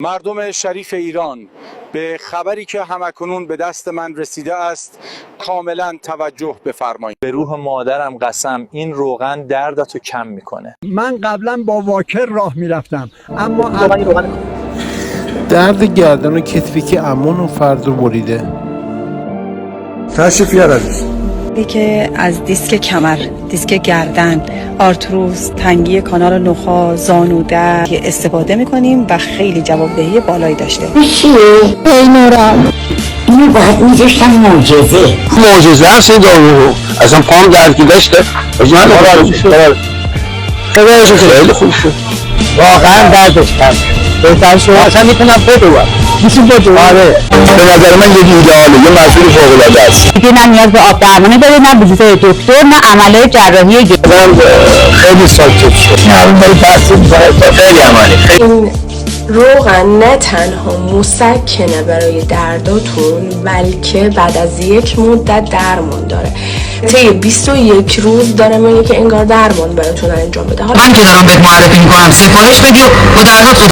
مردم شریف ایران، به خبری که همکنون به دست من رسیده است کاملا توجه بفرمایید. به روح مادرم قسم این روغن دردتو کم میکنه. من قبلا با واکر راه میرفتم اما درد گردن و کتفی که عمون و فرد رو بریده. تشریف بیار عزیز. که از دیسک کمر، دیسک گردن، آرتروز، تنگی کانال نخاع، زانوده که استفاده میکنیم و خیلی جوابدهی بالایی داشته. چیه؟ ای نورم اینو باید میذاشتم معجزه هست این دارو. اصلا پام درد داشته. خیلی خوب شد. واقعا دردش کم بهتر شما اصلا میتونم بدوم میشه بدوم. آره به نظر من یه ایدئاله، یه مسئول فوق‌العاده است. دیگه نه نیاز به آب درمانی داره، نه ویزیت دکتر، نه عملهای جراحی خیلی ساکت شد. نه اون برای تحصیل می‌کنه. خیلی عملی. این روغن نه تنها مسکنه برای درداتون، بلکه بعد از یک مدت درمان داره. طی 21 روز داره میگه که انگار درمان براتون انجام بده. من که دارم بهت معرفی میکنم سفارش بدی و با دردات